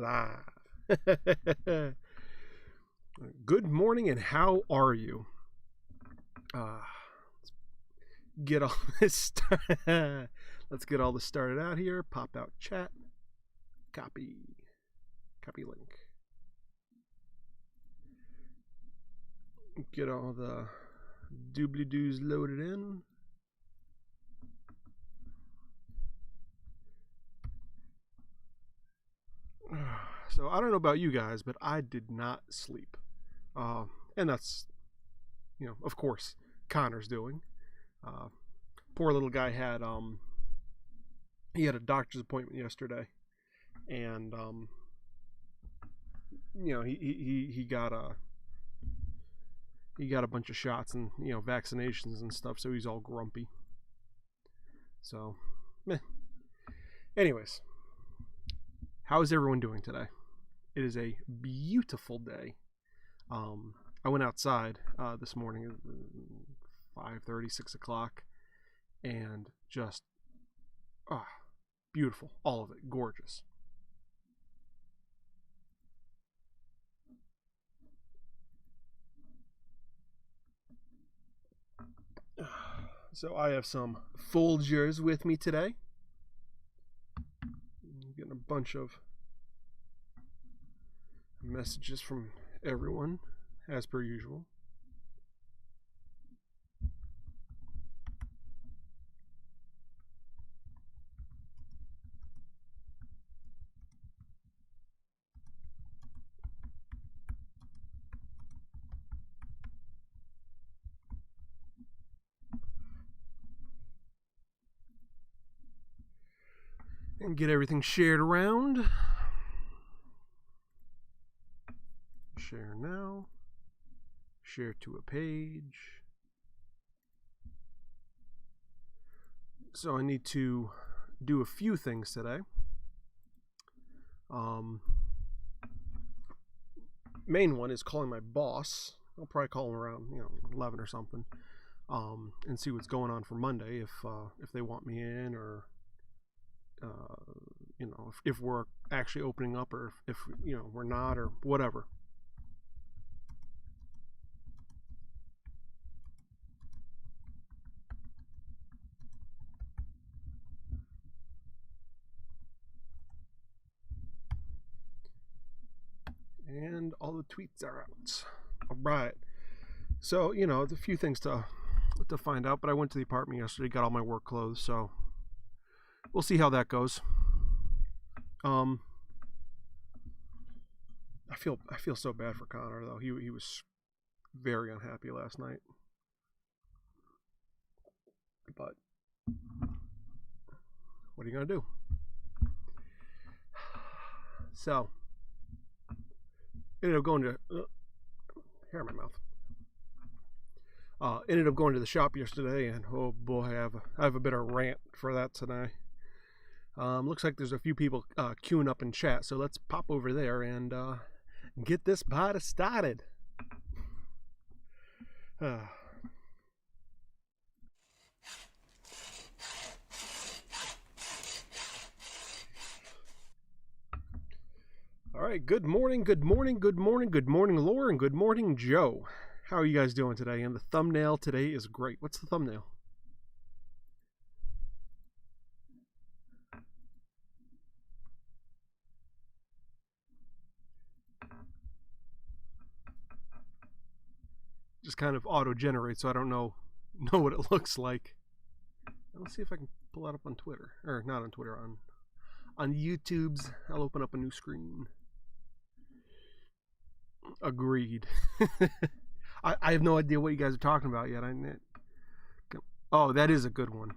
live. Good morning, and how are you? Let's get all this. Let's get all this started out here. Pop out chat. Copy link. Get all the doobly-doos loaded in. So I don't know about you guys, but I did not sleep. And that's, of course, Connor's doing. Poor little guy had he had a doctor's appointment yesterday, and he got a bunch of shots and vaccinations and stuff, so he's all grumpy. So, meh. Anyways, how is everyone doing today? It is a beautiful day. I went outside this morning at 5:30, 6 o'clock, and just beautiful, all of it, gorgeous. So I have some Folgers with me today. I'm getting a bunch of messages from everyone, as per usual. And get everything shared around. Share now. Share to a page. So I need to do a few things today. Main one is calling my boss. I'll probably call him around 11 or something, and see what's going on for Monday, if they want me in, or if we're actually opening up, or if we're not, or whatever. And all the tweets are out. All right. So it's a few things to find out, but I went to the apartment yesterday, got all my work clothes, so we'll see how that goes. I feel so bad for Connor, though. He was very unhappy last night. But what are you gonna do? So ended up going to hair in my mouth. Ended up going to the shop yesterday, and oh boy, I have a bit of rant for that today. Looks like there's a few people queuing up in chat, so let's pop over there and get this party started. All right, good morning, Laura, and good morning, Joe. How are you guys doing today? And the thumbnail today is great. What's the thumbnail? Just kind of auto-generates, so I don't know what it looks like. Let's see if I can pull that up on Twitter, or not on Twitter, on YouTube's. I'll open up a new screen. Agreed. I have no idea what you guys are talking about yet. Oh, that is a good one.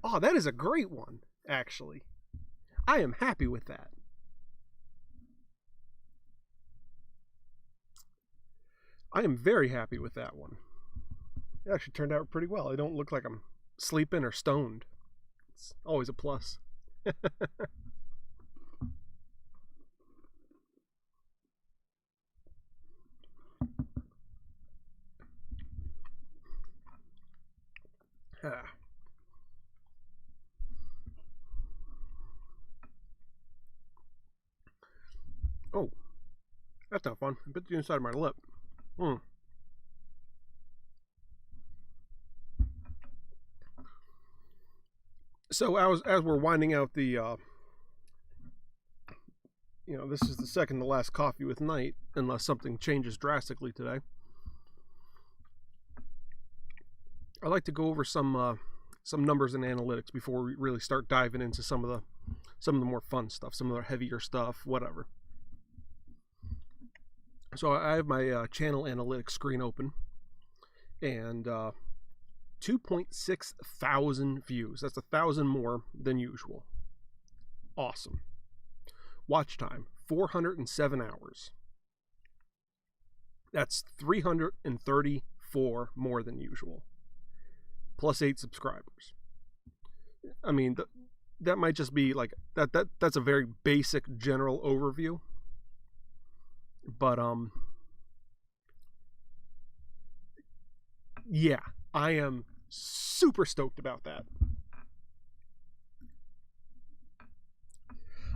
Oh, that is a great one, actually. I am happy with that. I am very happy with that one. It actually turned out pretty well. I don't look like I'm sleeping or stoned. It's always a plus. That's not fun. I bit the inside of my lip. So as we're winding out the, this is the second to last coffee with Night, unless something changes drastically today. I like to go over some numbers and analytics before we really start diving into some of the more fun stuff, some of the heavier stuff, whatever. So I have my channel analytics screen open, and 2.6 thousand views. That's 1,000 more than usual. Awesome. Watch time, 407 hours. That's 334 more than usual. Plus 8 subscribers. I mean, that might just be like that's a very basic general overview. But yeah, I am super stoked about that.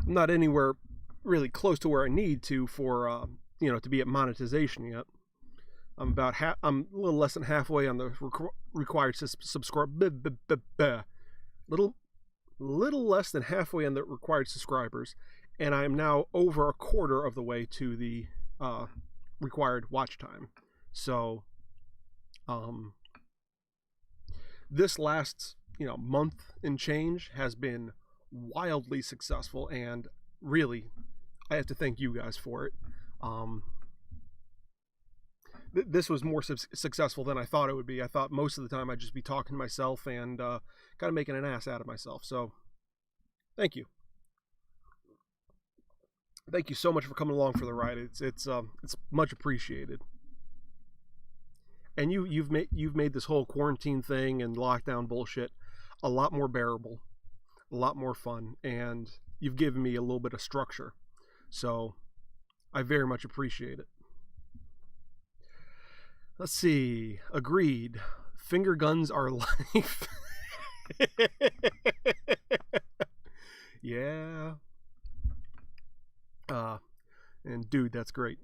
I'm not anywhere really close to where I need to for to be at monetization yet. I'm a little less than halfway on the required little less than halfway on the required subscribers, and I am now over a quarter of the way to the required watch time. So this last month and change has been wildly successful, and really I have to thank you guys for it. This was more successful than I thought it would be. I thought most of the time I'd just be talking to myself and kind of making an ass out of myself. So thank you. Thank you so much for coming along for the ride. It's much appreciated. And you've made this whole quarantine thing and lockdown bullshit a lot more bearable, a lot more fun, and you've given me a little bit of structure. So I very much appreciate it. Let's see. Agreed. Finger guns are life. Yeah. And dude, that's great.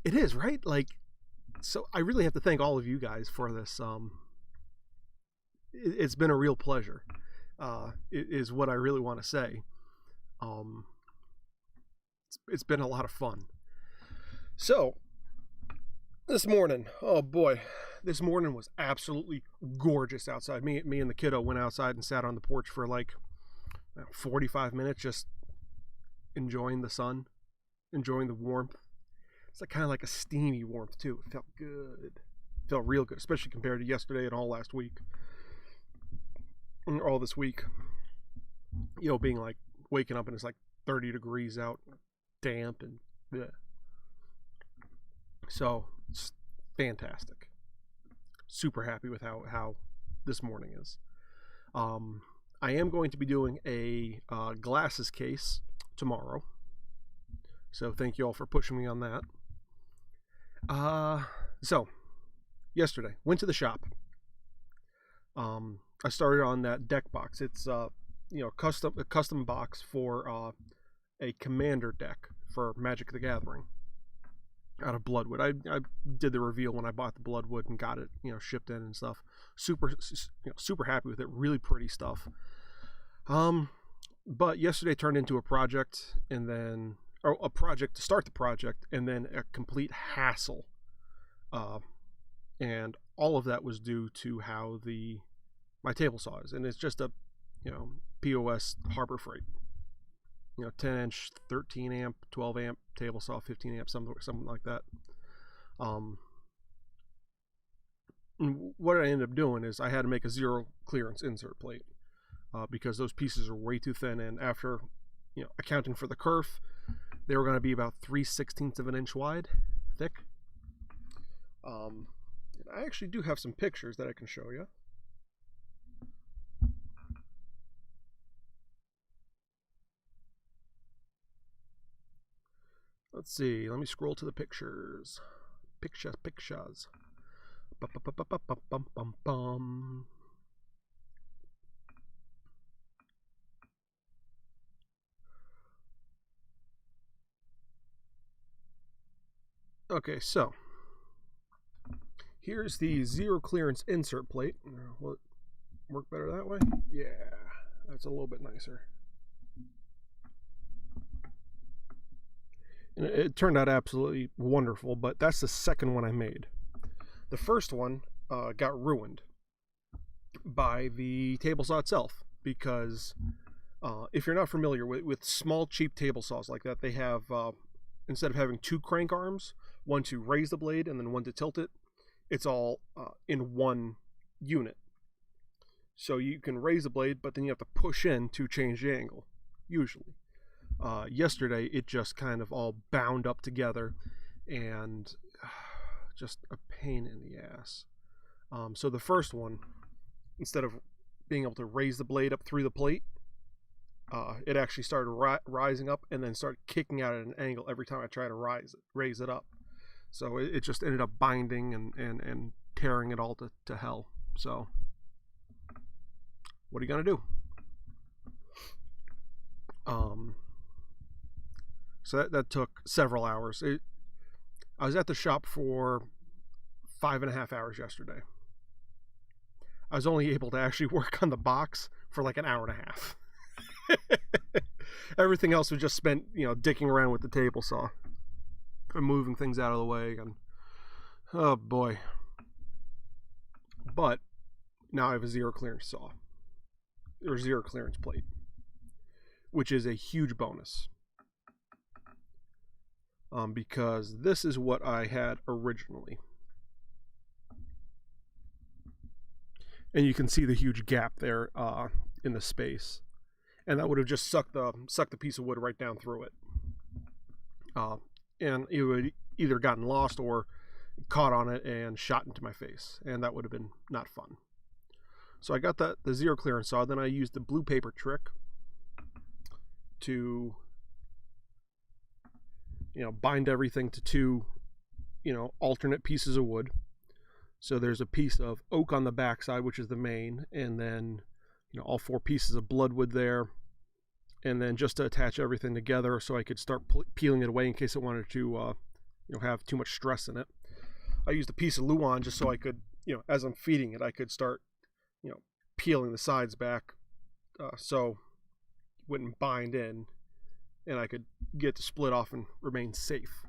It is, right? Like, so I really have to thank all of you guys for this. It's been a real pleasure. It is what I really want to say. It's been a lot of fun. So this morning, oh boy, this morning was absolutely gorgeous outside. Me and the kiddo went outside and sat on the porch for like 45 minutes, just enjoying the sun, enjoying the warmth. It's like kind of like a steamy warmth too. It felt good. It felt real good, especially compared to yesterday and all last week. And all this week, being like waking up and it's like 30 degrees out, damp and bleh. So it's fantastic. Super happy with how this morning is. I am going to be doing a glasses case tomorrow. So thank you all for pushing me on that. So yesterday went to the shop. I started on that deck box. It's a custom box for a commander deck for Magic the Gathering out of Bloodwood. I did the reveal when I bought the Bloodwood and got it shipped in and stuff. Super happy with it. Really pretty stuff. But yesterday turned into a project, and then a project to start the project, and then a complete hassle. And all of that was due to how my table saw is, and it's just a POS Harbor Freight. 10-inch, 13 amp, 12 amp table saw, 15 amp, something like that. And what I ended up doing is I had to make a 0 clearance insert plate because those pieces are way too thin, and after accounting for the kerf, they were going to be about 3/16 of an inch wide, thick. And I actually do have some pictures that I can show you. Let's see. Let me scroll to the pictures. Pictures. Bum. Okay, so here's the zero clearance insert plate. Will it work better that way? Yeah, that's a little bit nicer. And it turned out absolutely wonderful, but that's the second one I made. The first one got ruined by the table saw itself, because if you're not familiar with small cheap table saws like that, they have instead of having two crank arms, one to raise the blade and then one to tilt it, it's all in one unit. So you can raise the blade, but then you have to push in to change the angle, usually. Yesterday, it just kind of all bound up together, and just a pain in the ass. So the first one, instead of being able to raise the blade up through the plate, it actually started rising up and then started kicking out at an angle every time I tried to raise it up. So it just ended up binding and tearing it all to hell. So what are you gonna do? So that took several hours. I was at the shop for 5.5 hours yesterday. I was only able to actually work on the box for like an hour and a half. Everything else was just spent, dicking around with the table saw and moving things out of the way, and oh boy. But now I have a zero clearance saw, or zero clearance plate, which is a huge bonus. Because this is what I had originally. And you can see the huge gap there in the space. And that would have just sucked the piece of wood right down through it. And it would either gotten lost or caught on it and shot into my face. And that would have been not fun. So I got the zero clearance saw. Then I used the blue paper trick to bind everything to two, alternate pieces of wood. So there's a piece of oak on the backside, which is the main, and then, all 4 pieces of bloodwood there. And then just to attach everything together so I could start peeling it away in case it wanted to, have too much stress in it. I used a piece of Luan just so I could, as I'm feeding it, I could start, peeling the sides back so it wouldn't bind in, and I could get to split off and remain safe.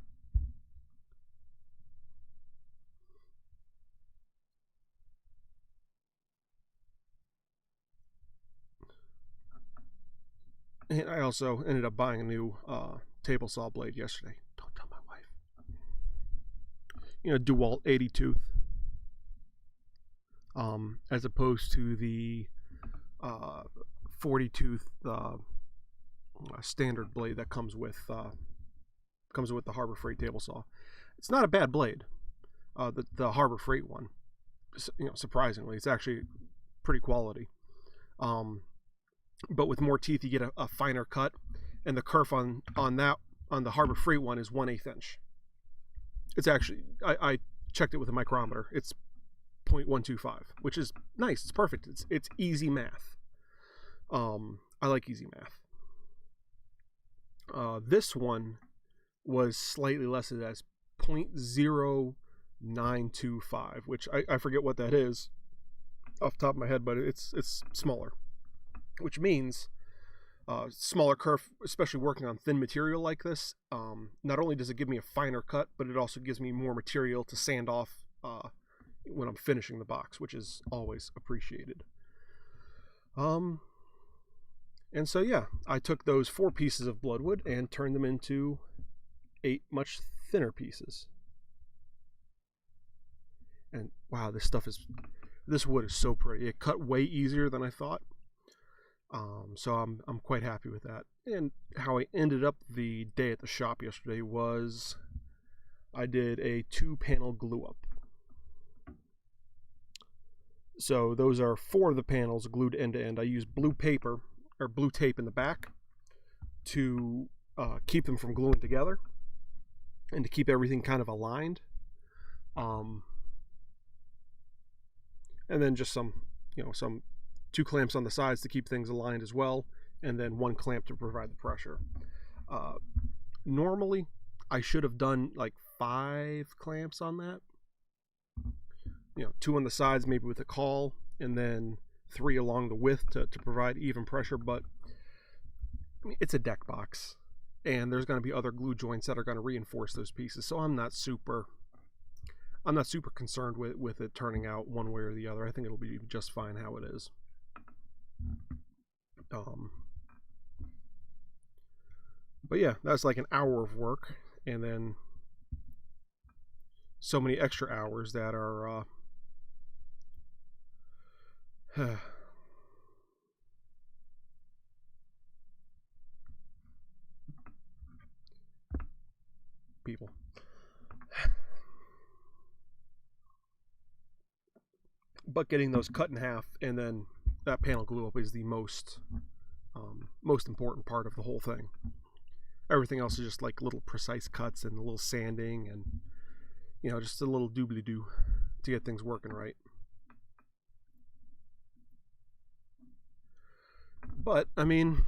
And I also ended up buying a new table saw blade yesterday. Don't tell my wife. DeWalt 80 tooth. As opposed to the 40 tooth standard blade that comes with the Harbor Freight table saw. It's not a bad blade. The Harbor Freight one, surprisingly, it's actually pretty quality. But with more teeth, you get a finer cut, and the kerf on the Harbor Freight one is 1/8 inch. It's actually, I checked it with a micrometer. It's 0.125, which is nice. It's perfect. It's easy math. I like easy math. This one was slightly less than that, as 0.0925, which I forget what that is off the top of my head, but it's smaller, which means smaller kerf, especially working on thin material like this, not only does it give me a finer cut, but it also gives me more material to sand off when I'm finishing the box, which is always appreciated. And so yeah, I took those 4 pieces of bloodwood and turned them into 8 much thinner pieces. And wow, this wood is so pretty. It cut way easier than I thought. So I'm quite happy with that. And how I ended up the day at the shop yesterday was I did a 2-panel glue up. So those are 4 of the panels glued end to end. I used blue paper or blue tape in the back to keep them from gluing together and to keep everything kind of aligned. And then just some 2 clamps on the sides to keep things aligned as well, and then 1 clamp to provide the pressure. Normally, I should have done like 5 clamps on that. 2 on the sides, maybe with a caul, and then 3 along the width to provide even pressure. But I mean, it's a deck box, and there's going to be other glue joints that are going to reinforce those pieces. So I'm not super concerned with it turning out one way or the other. I think it'll be just fine how it is. But yeah, that's like an hour of work, and then so many extra hours that are people. But getting those cut in half and then that panel glue up is the most important part of the whole thing. Everything else is just like little precise cuts and a little sanding and just a little doobly-doo to get things working right. But I mean,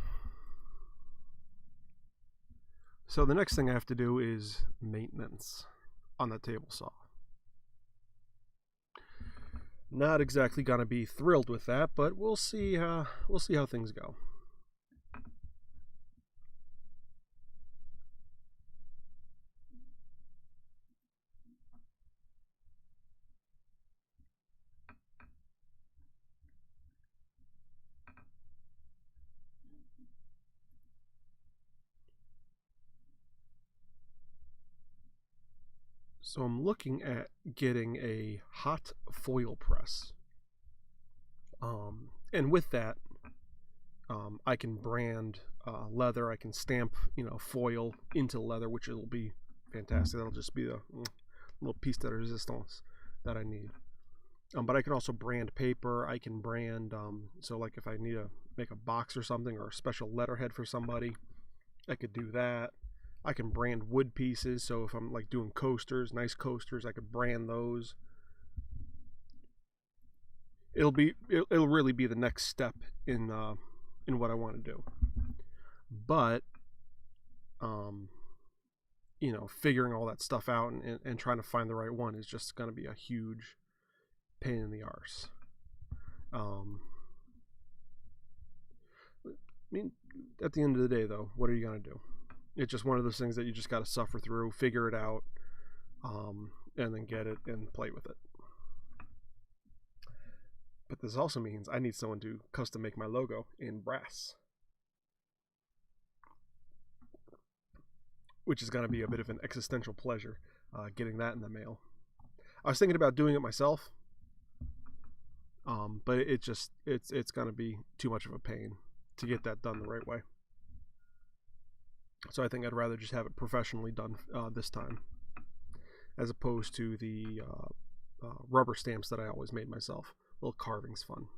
so the next thing I have to do is maintenance on the table saw. Not exactly gonna be thrilled with that, but we'll see how things go. So I'm looking at getting a hot foil press. And with that, I can brand leather. I can stamp, foil into leather, which will be fantastic. That'll just be the little piece de resistance that I need. But I can also brand paper. I can brand, so like if I need to make a box or something or a special letterhead for somebody, I could do that. I can brand wood pieces, so if I'm like doing coasters, nice coasters, I could brand those. It'll really be the next step in what I want to do. But figuring all that stuff out and trying to find the right one is just going to be a huge pain in the arse. I mean, at the end of the day, though, what are you going to do? It's just one of those things that you just got to suffer through, figure it out, and then get it and play with it. But this also means I need someone to custom make my logo in brass, which is going to be a bit of an existential pleasure, getting that in the mail. I was thinking about doing it myself, but it's going to be too much of a pain to get that done the right way. So I think I'd rather just have it professionally done this time, as opposed to the rubber stamps that I always made myself. A little carving's fun.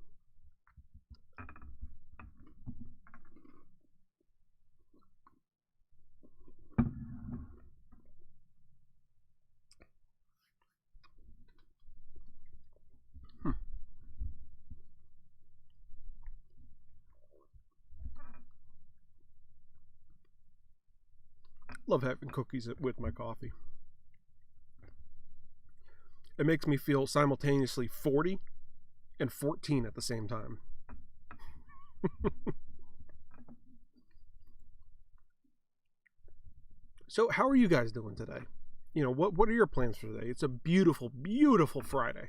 Love having cookies with my coffee. It makes me feel simultaneously 40 and 14 at the same time. So how are you guys doing today? What are your plans for today? It's a beautiful, beautiful Friday.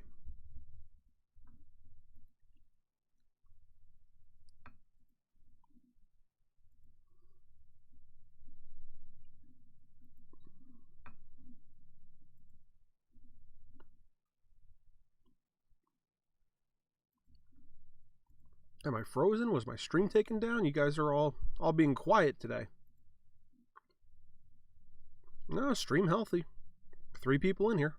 Am I frozen? Was my stream taken down? You guys are all being quiet today. No, stream healthy. 3 people in here.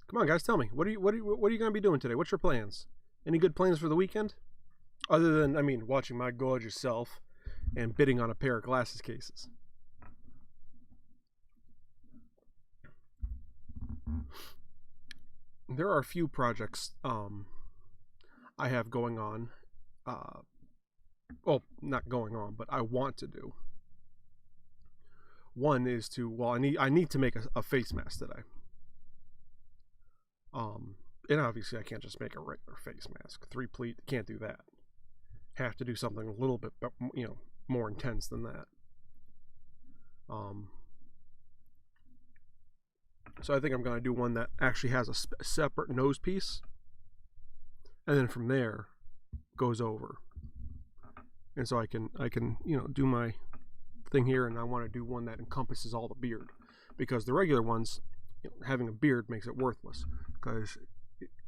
Come on, guys, tell me. What are you going to be doing today? What's your plans? Any good plans for the weekend? Other than, watching my gorgeous self and bidding on a pair of glasses cases. There are a few projects I have going on. Well, not going on, but I want to do. One is to, well, I need to make a face mask today. And obviously I can't just make a regular face mask. 3-pleat, can't do that. Have to do something a little bit, more intense than that. So I think I'm going to do one that actually has a separate nose piece, and then from there goes over. And so I can do my thing here, and I want to do one that encompasses all the beard, because the regular ones, having a beard makes it worthless, because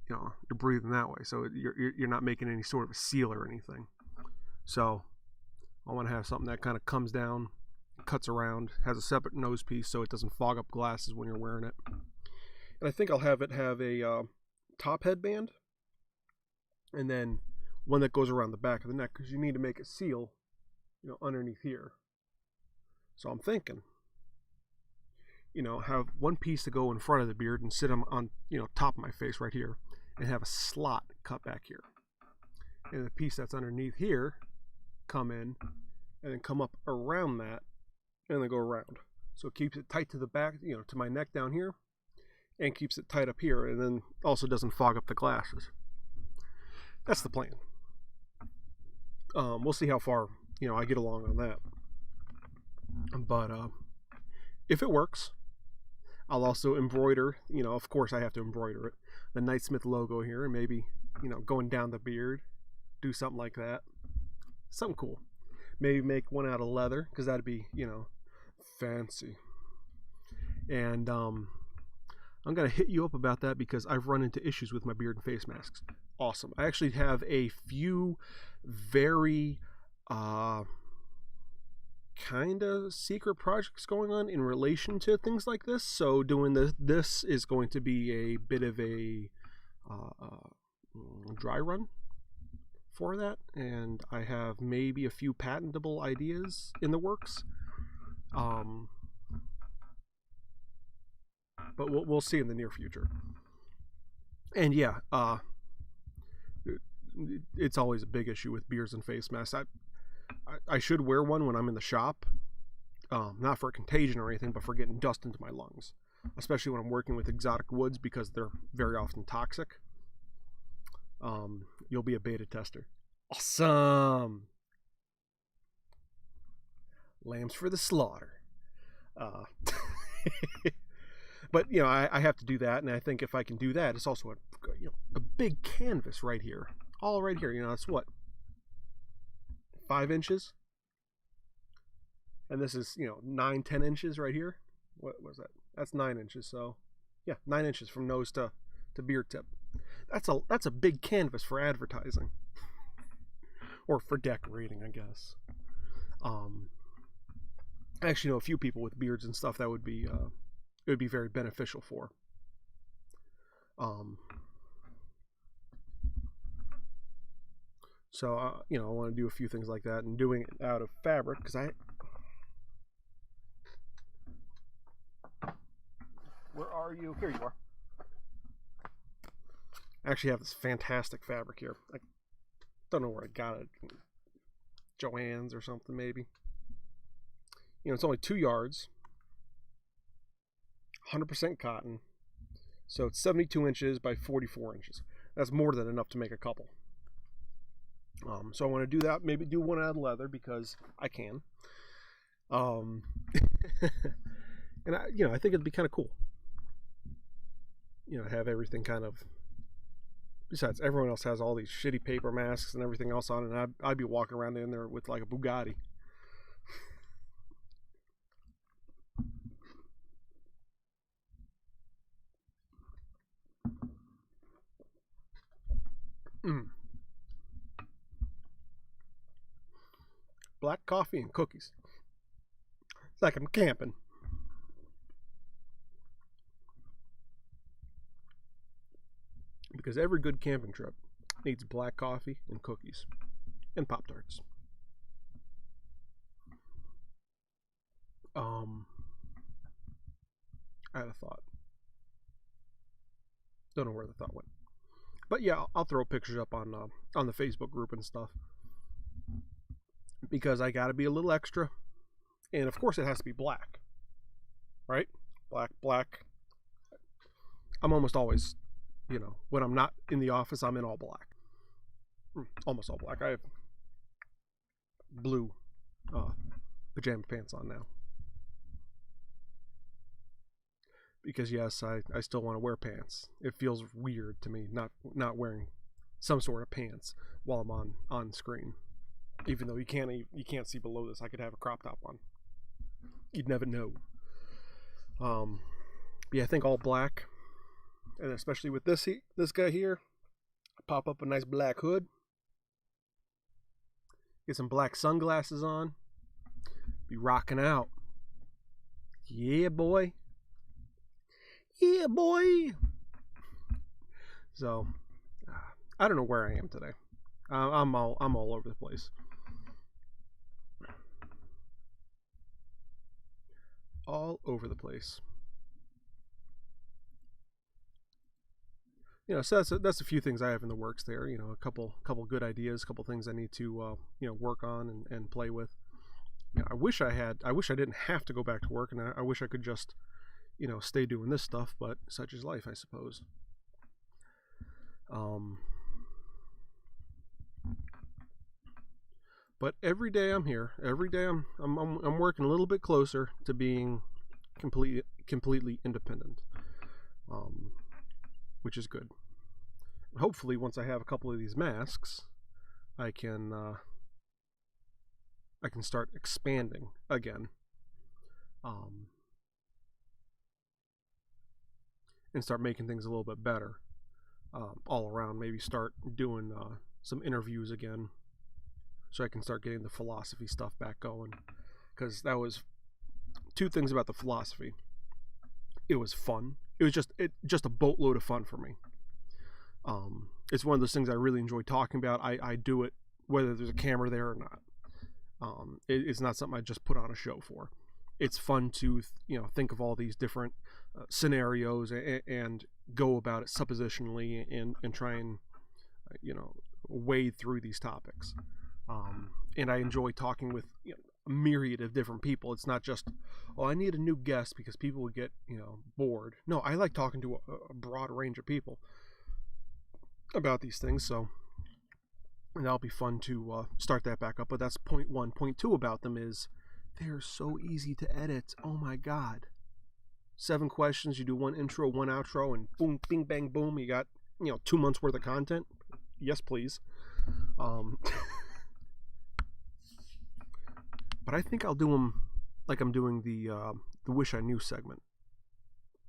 you're breathing that way, so you're not making any sort of a seal or anything. So I want to have something that kind of comes down, cuts around, has a separate nose piece so it doesn't fog up glasses when you're wearing it. And I think I'll have it have a top headband, and then one that goes around the back of the neck, because you need to make a seal, underneath here. So I'm thinking, have one piece to go in front of the beard and sit on top of my face right here, and have a slot cut back here, and the piece that's underneath here come in and then come up around that and then go around. So it keeps it tight to the back, to my neck down here, and keeps it tight up here, and then also doesn't fog up the glasses. That's the plan. We'll see how far I get along on that. But if it works, I'll also embroider, of course I have to embroider it, the Knightsmith logo here, and maybe, going down the beard, do something like that. Something cool. Maybe make one out of leather, because that'd be, fancy. And I'm going to hit you up about that, because I've run into issues with my beard and face masks. Awesome. I actually have a few very kind of secret projects going on in relation to things like this. So doing this is going to be a bit of a dry run for that, and I have maybe a few patentable ideas in the works. But we'll see in the near future. And yeah, it's always a big issue with beards and face masks. I should wear one when I'm in the shop, not for contagion or anything, but for getting dust into my lungs, especially when I'm working with exotic woods, because they're very often toxic. You'll be a beta tester. Awesome. Lambs for the slaughter. But I have to do that, and I think if I can do that, it's also a big canvas right here, all right here. It's what, 5 inches, and this is 9-10 inches right here. What was that? That's 9 inches. So yeah, 9 inches from nose to beard tip. That's a big canvas for advertising, or for decorating, I guess. I actually know a few people with beards and stuff that would be it would be very beneficial for. So I want to do a few things like that, and doing it out of fabric, because where are you? Here you are. I actually have this fantastic fabric here. I don't know where I got it. Joann's or something, maybe. It's only 2 yards, 100% cotton, so it's 72 inches by 44 inches. That's more than enough to make a couple. So I want to do that. Maybe do one out of leather, because I can. And I think it'd be kind of cool. Have everything kind of. Besides, everyone else has all these shitty paper masks and everything else on, and I'd be walking around in there with like a Bugatti. Black coffee and cookies. It's like I'm camping. Because every good camping trip needs black coffee and cookies and Pop-Tarts. I had a thought. Don't know where the thought went. But yeah, I'll throw pictures up on the Facebook group and stuff, because I gotta be a little extra, and of course it has to be black. right? Black. I'm almost always, when I'm not in the office, I'm in all black. Almost all black. I have blue pajama pants on now. Because yes, I still want to wear pants. It feels weird to me not wearing some sort of pants while I'm on screen. Even though you can't see below this, I could have a crop top on. You'd never know. Yeah, I think all black, and especially with this guy here, pop up a nice black hood, get some black sunglasses on, be rocking out. Yeah, boy. Yeah, boy. So, I don't know where I am today. I'm all over the place. All over the place. So that's a few things I have in the works there. A couple good ideas, a couple things I need to work on and play with. I wish I didn't have to go back to work, and I wish I could just stay doing this stuff, but such is life, I suppose. But every day I'm here. Every day I'm working a little bit closer to being completely independent, which is good. Hopefully, once I have a couple of these masks, I can start expanding again, and start making things a little bit better all around. Maybe start doing some interviews again, so I can start getting the philosophy stuff back going. Because that was two things about the philosophy. It was fun. It was just a boatload of fun for me. It's one of those things I really enjoy talking about. I do it whether there's a camera there or not. It's not something I just put on a show for. It's fun to think of all these different scenarios and go about it suppositionally and try and wade through these topics. And I enjoy talking with a myriad of different people. It's not just, I need a new guest because people would get bored. No, I like talking to a broad range of people about these things. So, and that'll be fun to start that back up. But that's point one. Point two about them is they're so easy to edit. Oh my God. 7 questions. You do one intro, one outro, and boom, bing, bang, boom. You got 2 months worth of content. Yes, please. But I think I'll do them like I'm doing the Wish I Knew segment.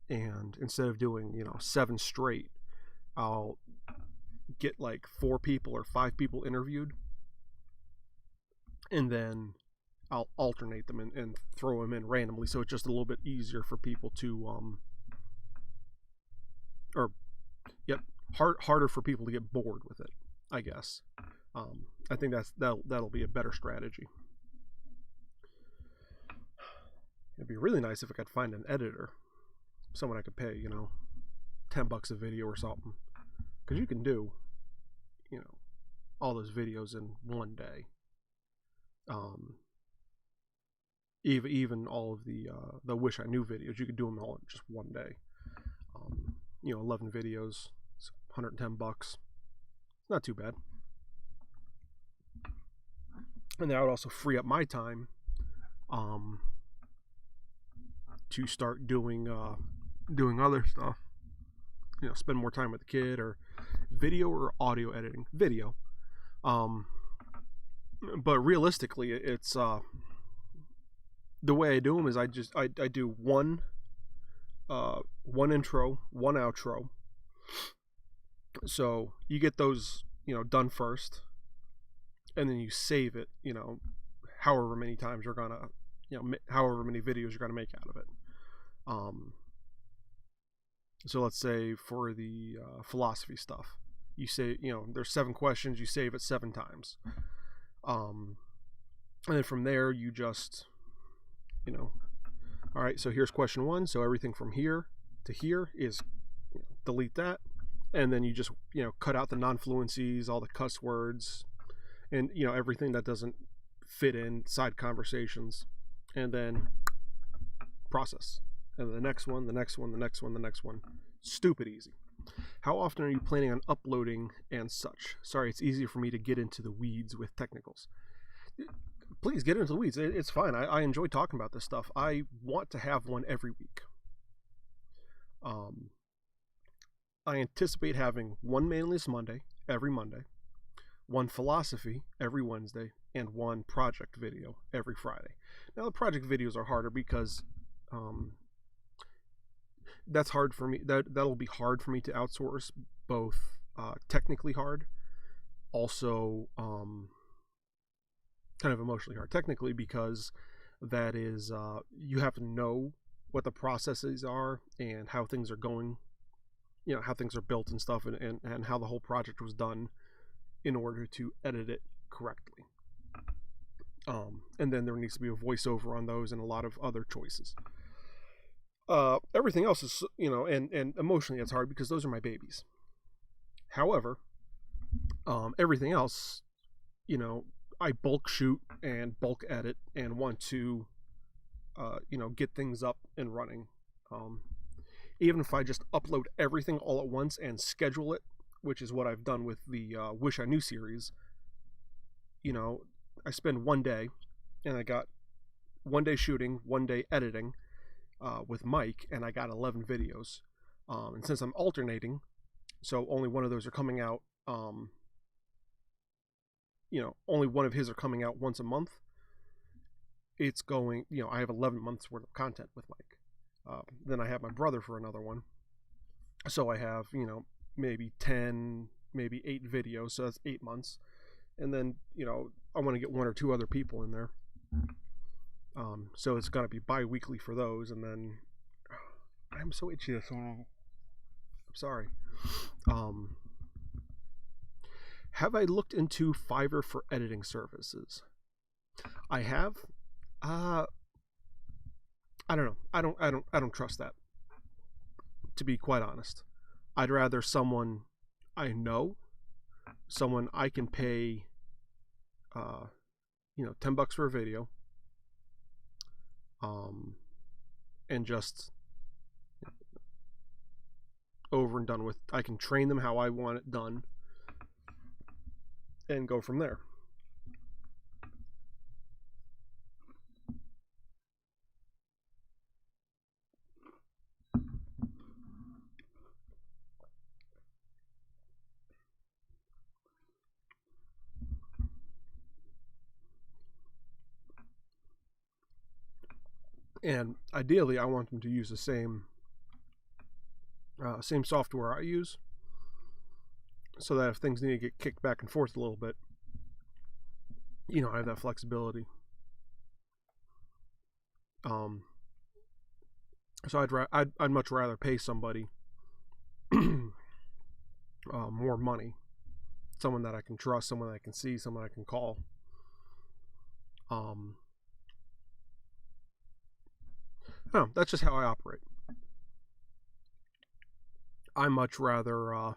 And instead of doing 7 straight, I'll get like 4 people or 5 people interviewed, and then I'll alternate them and throw them in randomly, so it's just a little bit easier for people to harder for people to get bored with it, I guess. I think that'll be a better strategy. It'd be really nice if I could find an editor, someone I could pay $10 a video or something, because you can do all those videos in one day. Even all of the Wish I Knew videos, you could do them all in just one day. 11 videos, it's $110. It's not too bad. And that would also free up my time to start doing other stuff. Spend more time with the kid, or video or audio editing. Video. But realistically, it's the way I do them is I do one intro, one outro. So you get those done first, and then you save it however many times you're gonna however many videos you're gonna make out of it. So let's say for the philosophy stuff, you say there's 7 questions, you save it 7 times, and then from there you just all right, so here's question 1, so everything from here to here is delete that, and then you just cut out the non-fluencies, all the cuss words, and everything that doesn't fit in side conversations, and then process, and the next one, the next one, the next one, the next one. Stupid easy. How often are you planning on uploading and such? Sorry, it's easier for me to get into the weeds with technicals. Please get into the weeds. It's fine. I enjoy talking about this stuff. I want to have one every week. I anticipate having one Manliness Monday every Monday, one philosophy every Wednesday, and one project video every Friday. Now the project videos are harder because that's hard for me. That'll be hard for me to outsource, both technically hard, also kind of emotionally hard. Technically, because that is you have to know what the processes are and how things are going, how things are built and stuff, and how the whole project was done in order to edit it correctly. And then there needs to be a voiceover on those and a lot of other choices. Everything else is, and emotionally it's hard because those are my babies. However, everything else, I bulk shoot and bulk edit and want to, get things up and running. Even if I just upload everything all at once and schedule it, which is what I've done with the Wish I Knew series, I spend one day and I got 1 day shooting, 1 day editing with Mike, and I got 11 videos. And since I'm alternating, so only one of those are coming out, only one of his are coming out once a month. It's going, I have 11 months worth of content with Mike. Then I have my brother for another one. So I have, maybe 10, maybe 8 videos. So that's 8 months. And then, I want to get 1 or 2 other people in there. So it's going to be bi-weekly for those. And then I'm so itchy this one. I'm sorry. Have I looked into Fiverr for editing services? I have. I don't know. I don't trust that, to be quite honest. I'd rather someone I know, someone I can pay, $10 for a video, and just over and done with. I can train them how I want it done and go from there. And ideally, I want them to use the same software I use, so that if things need to get kicked back and forth a little bit, I have that flexibility. So I'd much rather pay somebody more money, someone that I can trust, someone that I can see, someone I can call. No, that's just how I operate. I much rather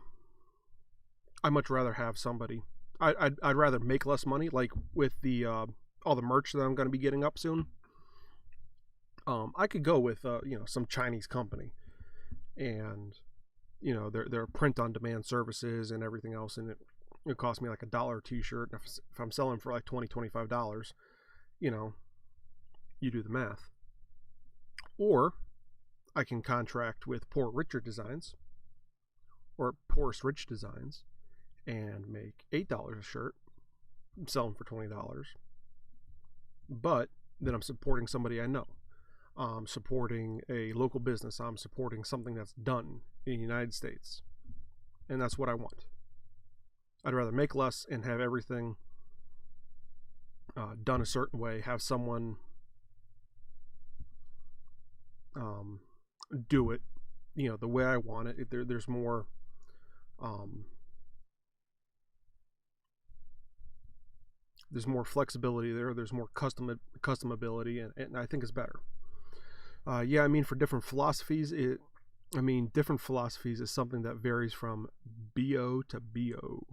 have somebody. I'd rather make less money, like with the all the merch that I'm going to be getting up soon. I could go with some Chinese company, and their print on demand services and everything else, and it cost me like $1 a t-shirt. If I'm selling for like $20-$25, you do the math. Or I can contract with Poor Richard Designs or Poorest Rich Designs and make $8 a shirt, sell them for $20. But then I'm supporting somebody I know. I'm supporting a local business. I'm supporting something that's done in the United States. And that's what I want. I'd rather make less and have everything done a certain way, have someone do it, the way I want it. There's more, there's more flexibility there. There's more customability, and I think it's better. For different philosophies, different philosophies is something that varies from BO to BO.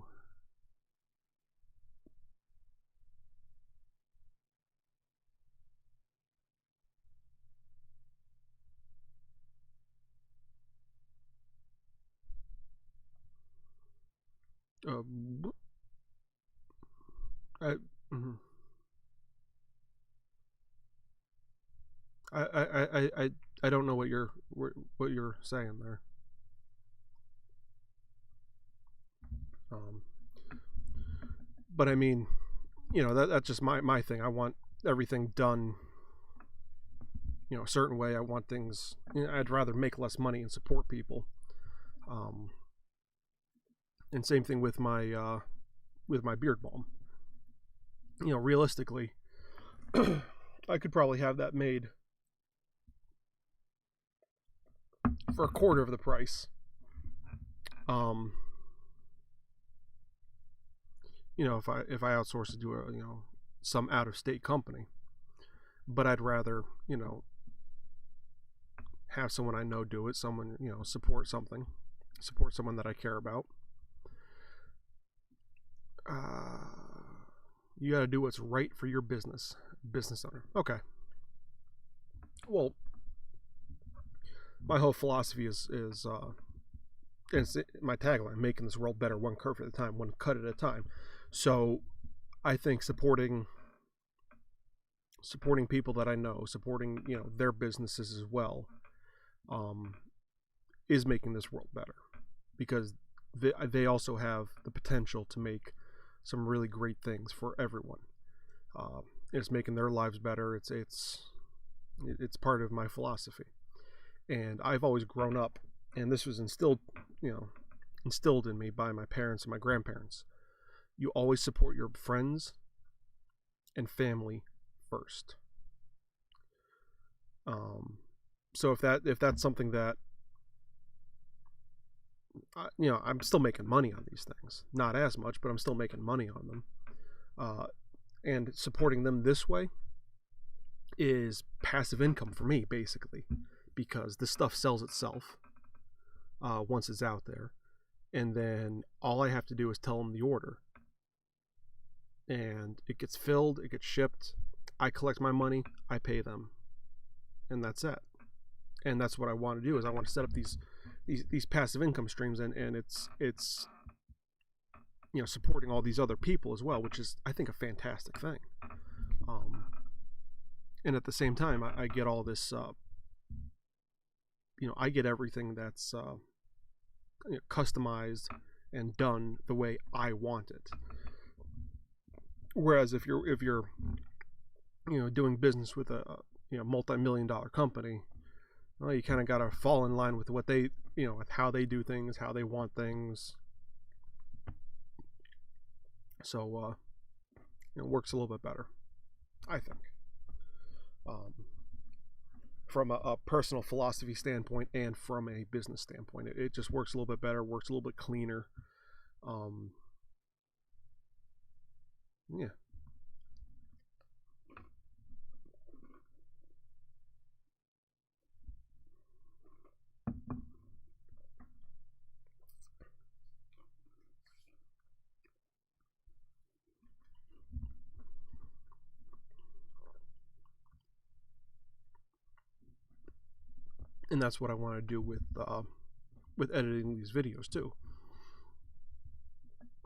Uh, I, mhm. I don't know what you're saying there. Um, but I mean, that's just my thing. I want everything done, a certain way. I want things. I'd rather make less money and support people. Um, and same thing with my beard balm. Realistically, I could probably have that made for a quarter of the price. Um, if I outsource it to a some out of state company, but I'd rather have someone I know do it. Someone support someone that I care about. You got to do what's right for your business owner. Okay. Well, my whole philosophy is it's my tagline: making this world better, one kerf at a time, one cut at a time. So, I think supporting people that I know, supporting their businesses as well, is making this world better, because they also have the potential to make some really great things for everyone. It's making their lives better. It's part of my philosophy, and I've always grown up, and this was instilled in me by my parents and my grandparents. You always support your friends and family first. So if that's something that I'm still making money on these things, not as much, but I'm still making money on them. And supporting them this way is passive income for me, basically, because the stuff sells itself once it's out there, and then all I have to do is tell them the order, and it gets filled, it gets shipped, I collect my money, I pay them, and that's it. And that's what I want to do, is I want to set up these passive income streams, and it's supporting all these other people as well, which is, I think, a fantastic thing. And at the same time, I get all this I get everything that's customized and done the way I want it. Whereas if you're doing business with a multi-million-dollar company, well, you kind of got to fall in line with what they with how they do things, how they want things. So it works a little bit better, I think. From a personal philosophy standpoint and from a business standpoint, it just works a little bit better, works a little bit cleaner. Yeah. And that's what I want to do with editing these videos too.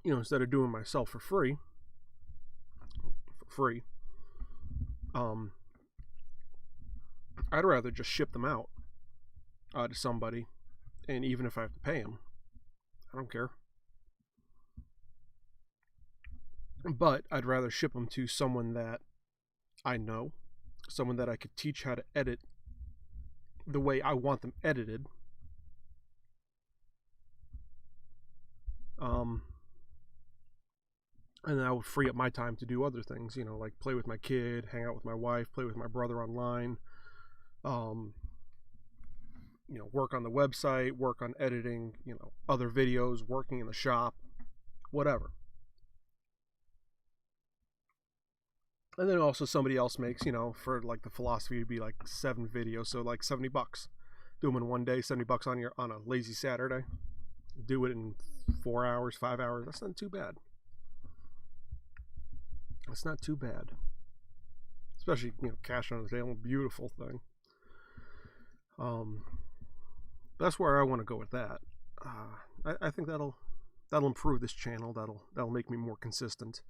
Instead of doing myself for free, I'd rather just ship them out to somebody, and even if I have to pay them, I don't care. But I'd rather ship them to someone that I know, someone that I could teach how to edit the way I want them edited. And I would free up my time to do other things, like play with my kid, hang out with my wife, play with my brother online, work on the website, work on editing, other videos, working in the shop, whatever. And then also somebody else makes, for like the philosophy would be like 7 videos, so like $70. Do them in one day, $70 on a lazy Saturday. Do it in 4 hours, 5 hours. That's not too bad. It's not too bad, especially cash on the table, beautiful thing. That's where I want to go with that. I think that'll that'll improve this channel. That'll make me more consistent.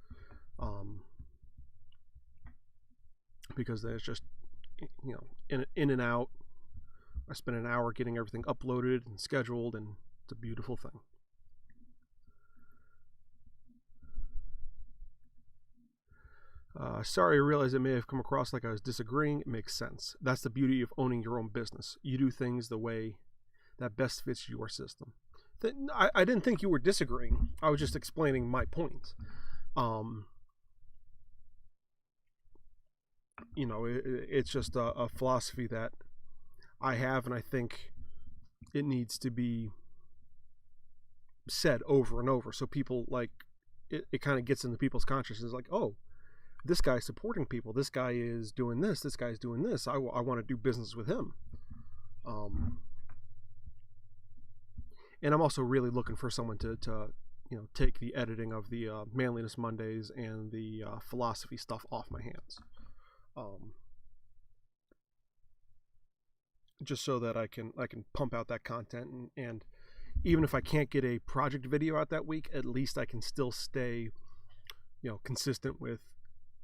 Because there's just, in and out. I spend an hour getting everything uploaded and scheduled, and it's a beautiful thing. Sorry, I realize it may have come across like I was disagreeing. It makes sense. That's the beauty of owning your own business. You do things the way that best fits your system. I didn't think you were disagreeing. I was just explaining my point. It's just a philosophy that I have, and I think it needs to be said over and over, so people, like, it kind of gets into people's consciousness, like, oh, this guy's supporting people, this guy is doing this guy's doing this, I want to do business with him. And I'm also really looking for someone to take the editing of the Manliness Mondays and the philosophy stuff off my hands. Just so that I can pump out that content, and even if I can't get a project video out that week, at least I can still stay consistent with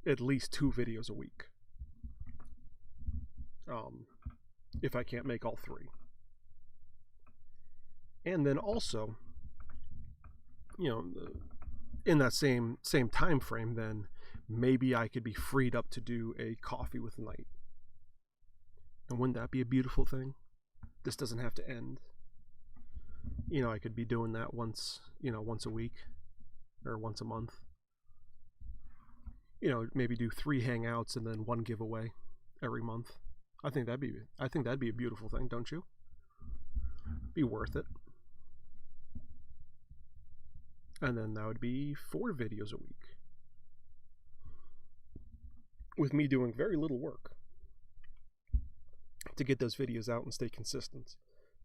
at least 2 videos a week, if I can't make all 3. And then also, in that same time frame, then maybe I could be freed up to do a coffee with Night. And wouldn't that be a beautiful thing? This doesn't have to end. I could be doing that once a week or once a month. Maybe do 3 hangouts and then 1 giveaway every month. I think that'd be a beautiful thing, don't you? Be worth it. And then that would be 4 videos a week, with me doing very little work to get those videos out and stay consistent.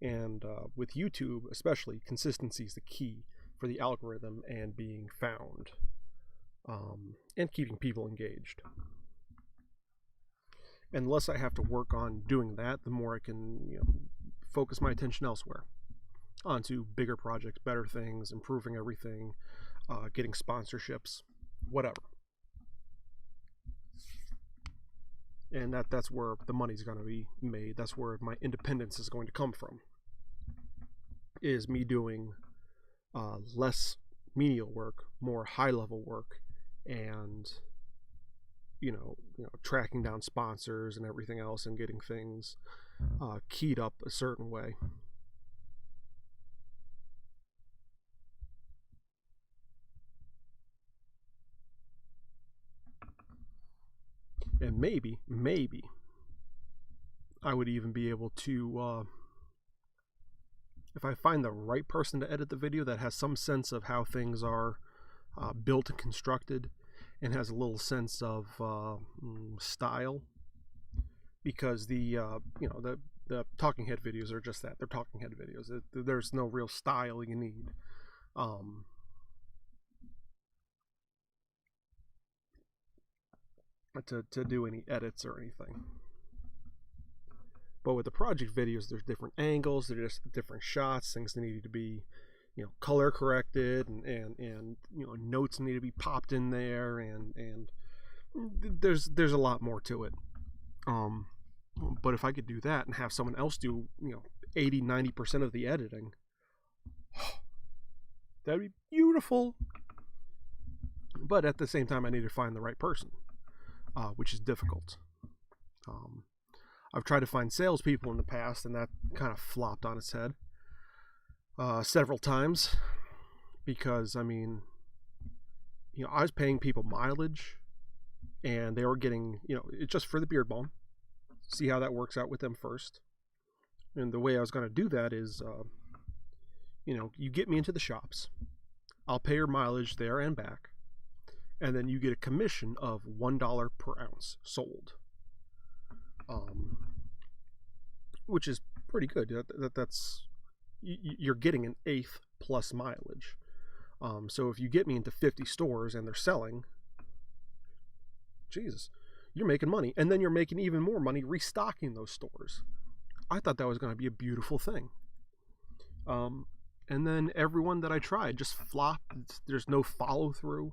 And with YouTube especially, consistency is the key for the algorithm and being found, and keeping people engaged. And the less I have to work on doing that, the more I can focus my attention elsewhere, onto bigger projects, better things, improving everything, getting sponsorships, whatever. And that's where the money's going to be made. That's where my independence is going to come from, is me doing less menial work, more high-level work, and tracking down sponsors and everything else, and getting things keyed up a certain way. And maybe I would even be able to, if I find the right person to edit the video that has some sense of how things are built and constructed, and has a little sense of style, because the talking head videos are just that. They're talking head videos. There's no real style you need. To do any edits or anything. But with the project videos, there's different angles, there's just different shots, things that need to be color corrected, and notes need to be popped in there, and there's a lot more to it. But if I could do that and have someone else do 80-90% of the editing, that'd be beautiful. But at the same time, I need to find the right person, which is difficult. I've tried to find salespeople in the past, and that kind of flopped on its head several times, because I was paying people mileage, and they were getting it's just for the beard balm. See how that works out with them first. And the way I was going to do that is, you get me into the shops, I'll pay your mileage there and back, and then you get a commission of $1 per ounce sold, which is pretty good. That's you're getting an eighth plus mileage. So if you get me into 50 stores and they're selling, Jesus, you're making money, and then you're making even more money restocking those stores. I thought that was going to be a beautiful thing. And then everyone that I tried just flopped. There's no follow through.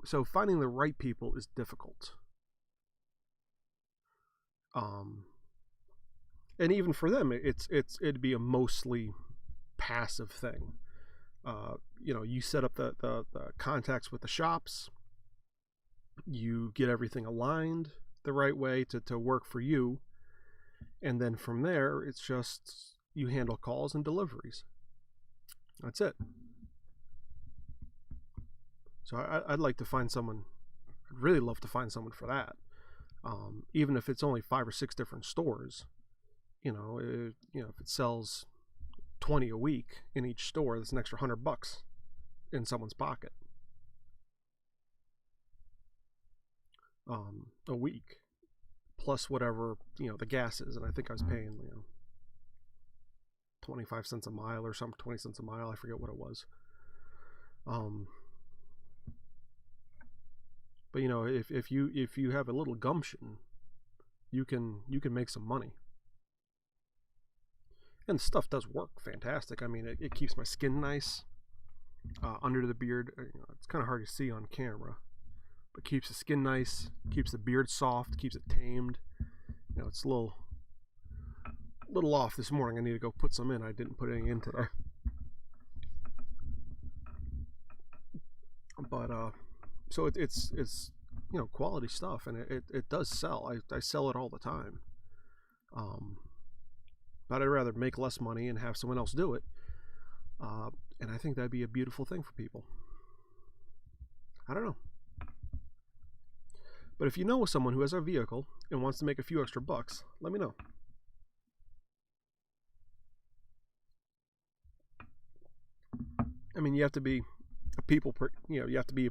So finding the right people is difficult. And even for them, it'd be a mostly passive thing. You set up the contacts with the shops. You get everything aligned the right way to work for you. And then from there, it's just you handle calls and deliveries. That's it. So I'd like to find someone. I'd really love to find someone for that. Even if it's only 5 or 6 different stores, if it sells 20 a week in each store, that's an extra $100 in someone's pocket a week, plus whatever the gas is. And I think I was paying 25 cents a mile or something, 20 cents a mile. I forget what it was. But if you have a little gumption, you can make some money. And the stuff does work fantastic. I mean, it keeps my skin nice under the beard. It's kind of hard to see on camera, but keeps the skin nice, keeps the beard soft, keeps it tamed. It's a little off this morning. I need to go put some in. I didn't put any in today. But so it's quality stuff, and it does sell. I sell it all the time. But I'd rather make less money and have someone else do it. And I think that'd be a beautiful thing for people. I don't know. But if you know someone who has a vehicle and wants to make a few extra bucks, let me know. I mean, you have to be a people person. You have to be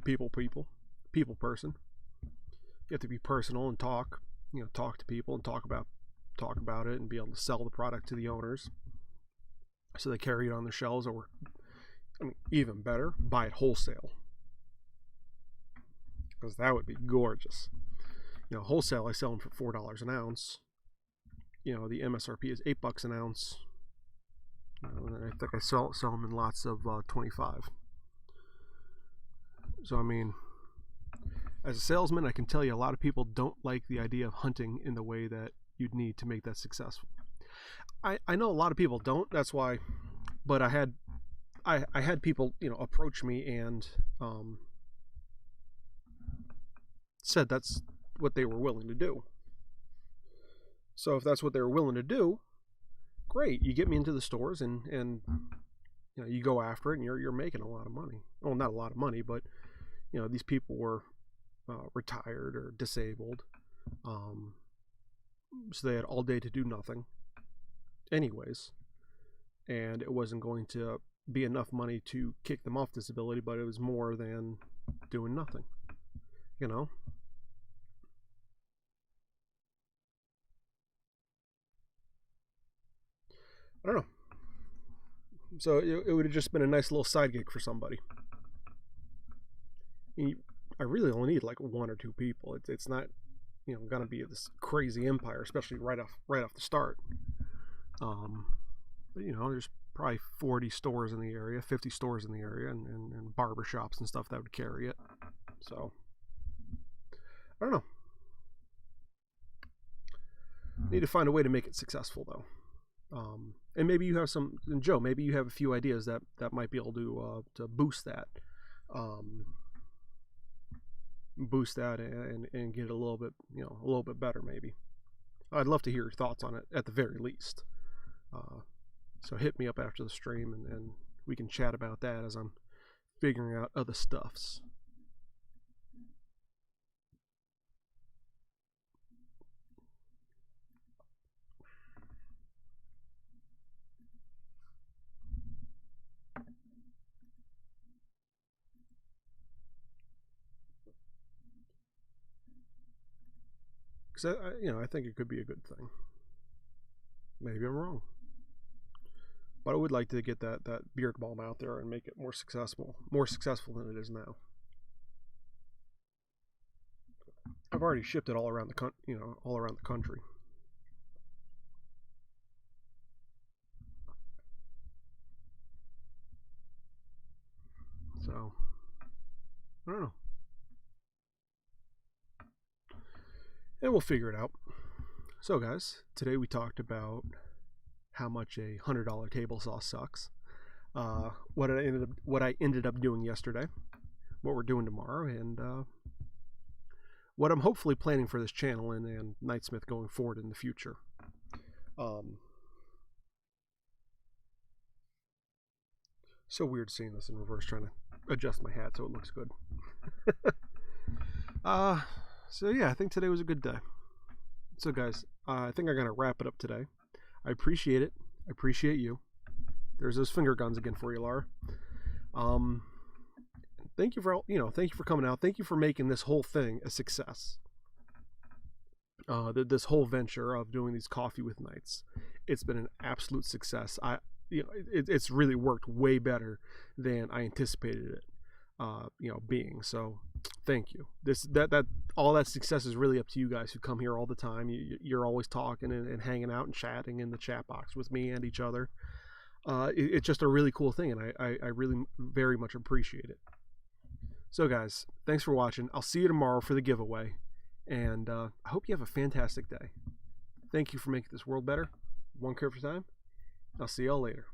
personal and talk to people and talk about it and be able to sell the product to the owners so they carry it on their shelves, or even better, buy it wholesale, because that would be gorgeous. Wholesale, I sell them for $4 an ounce. The MSRP is $8 an ounce. And I think I sell them in lots of 25. So I mean, as a salesman, I can tell you a lot of people don't like the idea of hunting in the way that you'd need to make that successful. I know a lot of people don't. That's why. But I had people approach me and said that's what they were willing to do. So if that's what they were willing to do, great. You get me into the stores and you go after it, and you're making a lot of money. Well, not a lot of money, but these people were retired or disabled, so they had all day to do nothing anyways, and it wasn't going to be enough money to kick them off disability, but it was more than doing nothing. I don't know. So it would have just been a nice little side gig for somebody. I really only need like 1 or 2 people. It's not gonna be this crazy empire, especially right off the start. But there's probably 40 stores in the area, 50 stores in the area, and barber shops and stuff that would carry it. So I don't know. Need to find a way to make it successful though. And maybe you have and Joe, maybe you have a few ideas that might be able to boost that. And get it a little bit better maybe. I'd love to hear your thoughts on it at the very least. So hit me up after the stream and we can chat about that as I'm figuring out other stuffs. Because I think it could be a good thing. Maybe I'm wrong, but I would like to get that beard balm out there and make it more successful than it is now. I've already shipped it all around the country. So I don't know. And we'll figure it out. So guys, today we talked about how much a $100 table saw sucks. What I ended up doing yesterday, what we're doing tomorrow, and what I'm hopefully planning for this channel and Knightsmith going forward in the future. So weird seeing this in reverse, trying to adjust my hat so it looks good. So yeah, I think today was a good day. So guys, I think I'm gonna wrap it up today. I appreciate it. I appreciate you. There's those finger guns again for you, Laura. Thank you for thank you for coming out. Thank you for making this whole thing a success. This whole venture of doing these coffee with nights, it's been an absolute success. It's really worked way better than I anticipated it. Being. So thank you. That all that success is really up to you guys who come here all the time. You're always talking and hanging out and chatting in the chat box with me and each other. It's just a really cool thing, and I really very much appreciate it. So guys, thanks for watching. I'll see you tomorrow for the giveaway, and I hope you have a fantastic day. Thank you for making this world better, one kerf at a time. I'll see y'all later.